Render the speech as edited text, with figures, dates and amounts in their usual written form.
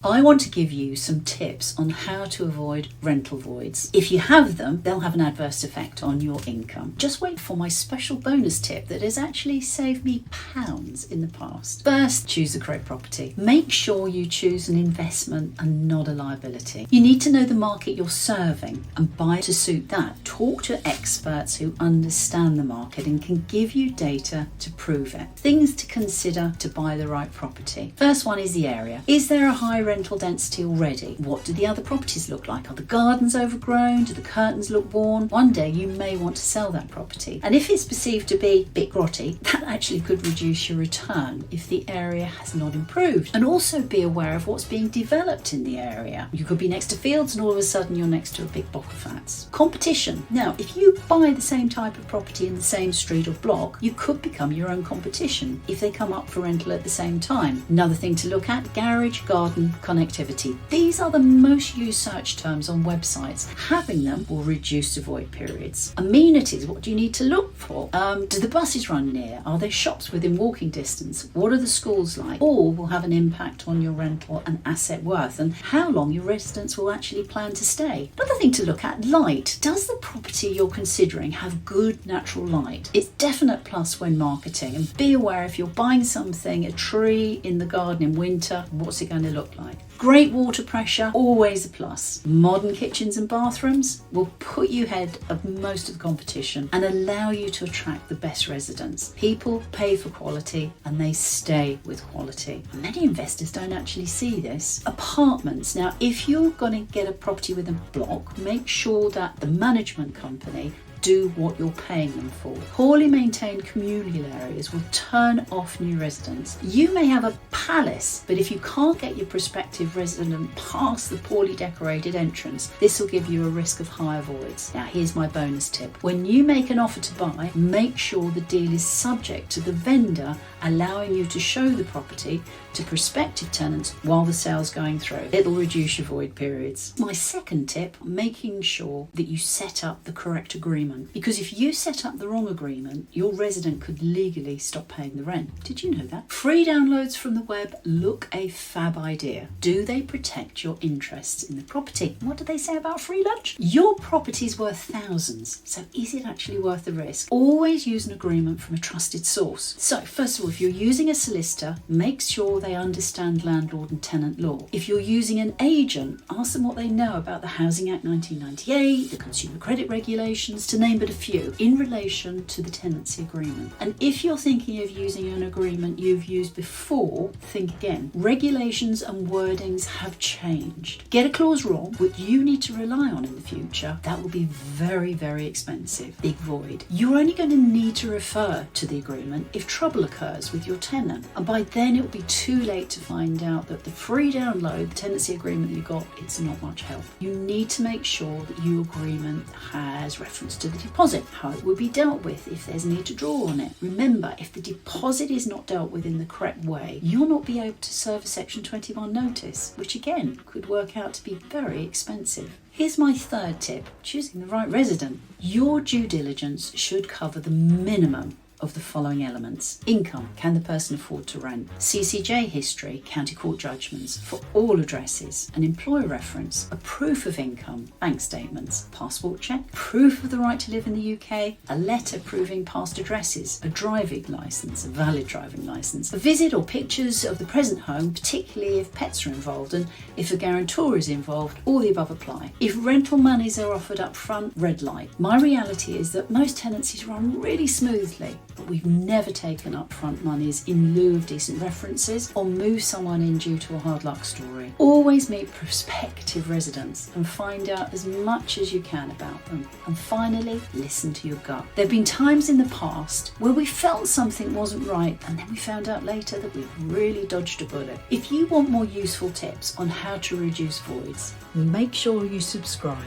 I want to give you some tips on how to avoid rental voids. If you have them, they'll have an adverse effect on your income. Just wait for my special bonus tip that has actually saved me pounds in the past. First, choose the correct property. Make sure you choose an investment and not a liability. You need to know the market you're serving and buy to suit that. Talk to experts who understand the market and can give you data to prove it. Things to consider to buy the right property. First one is the area. Is there a high rental density already? What do the other properties look like? Are the gardens overgrown? Do the curtains look worn? One day you may want to sell that property, and if it's perceived to be a bit grotty, that actually could reduce your return if the area has not improved. And also be aware of what's being developed in the area. You could be next to fields and all of a sudden you're next to a big block of flats. Competition. Now, if you buy the same type of property in the same street or block, you could become your own competition if they come up for rental at the same time. Another thing to look at: garage, garden, connectivity. These are the most used search terms on websites. Having them will reduce the void periods. Amenities. What do you need to look for? Do the buses run near? Are there shops within walking distance? What are the schools like? All will have an impact on your rental and asset worth and how long your residents will actually plan to stay. Another thing to look at: light. Does the property you're considering have good natural light? It's definite plus when marketing, and be aware if you're buying something, a tree in the garden in winter, what's it going to look like? Great water pressure, always a plus. Modern kitchens and bathrooms will put you ahead of most of the competition and allow you to attract the best residents. People pay for quality and they stay with quality. Many investors don't actually see this. Apartments. Now, if you're going to get a property with a block, make sure that the management company do what you're paying them for. Poorly maintained communal areas will turn off new residents. You may have a palace, but if you can't get your prospective resident past the poorly decorated entrance, this will give you a risk of higher voids. Now, here's my bonus tip. When you make an offer to buy, make sure the deal is subject to the vendor allowing you to show the property to prospective tenants while the sale's going through. It'll reduce your void periods. My second tip: making sure that you set up the correct agreement. Because if you set up the wrong agreement, your resident could legally stop paying the rent. Did you know that? Free downloads from the web look a fab idea. Do they protect your interests in the property? What do they say about free lunch? Your property's worth thousands, so is it actually worth the risk? Always use an agreement from a trusted source. So, first of all, if you're using a solicitor, make sure they understand landlord and tenant law. If you're using an agent, ask them what they know about the Housing Act 1998, the Consumer Credit Regulations, to name but a few, in relation to the tenancy agreement. And if you're thinking of using an agreement you've used before, think again. Regulations and wordings have changed. Get a clause wrong, which you need to rely on in the future, that will be very, very expensive. Big void. You're only going to need to refer to the agreement if trouble occurs with your tenant, and by then it will be too late to find out that the free download, the tenancy agreement you got, it's not much help. You need to make sure that your agreement has reference to the deposit, how it will be dealt with if there's a need to draw on it. Remember, if the deposit is not dealt with in the correct way, you'll not be able to serve a Section 21 notice, which again could work out to be very expensive. Here's my third tip: choosing the right resident. Your due diligence should cover the minimum of the following elements: income, can the person afford to rent? CCJ history, county court judgments for all addresses, an employer reference, a proof of income, bank statements, passport check, proof of the right to live in the UK, a letter proving past addresses, a driving licence, a valid driving licence, a visit or pictures of the present home, particularly if pets are involved, and if a guarantor is involved, all the above apply. If rental monies are offered up front, red light. My reality is that most tenancies run really smoothly, but we've never taken upfront monies in lieu of decent references or move someone in due to a hard luck story. Always meet prospective residents and find out as much as you can about them. And finally, listen to your gut. There have been times in the past where we felt something wasn't right and then we found out later that we've really dodged a bullet. If you want more useful tips on how to reduce voids, make sure you subscribe.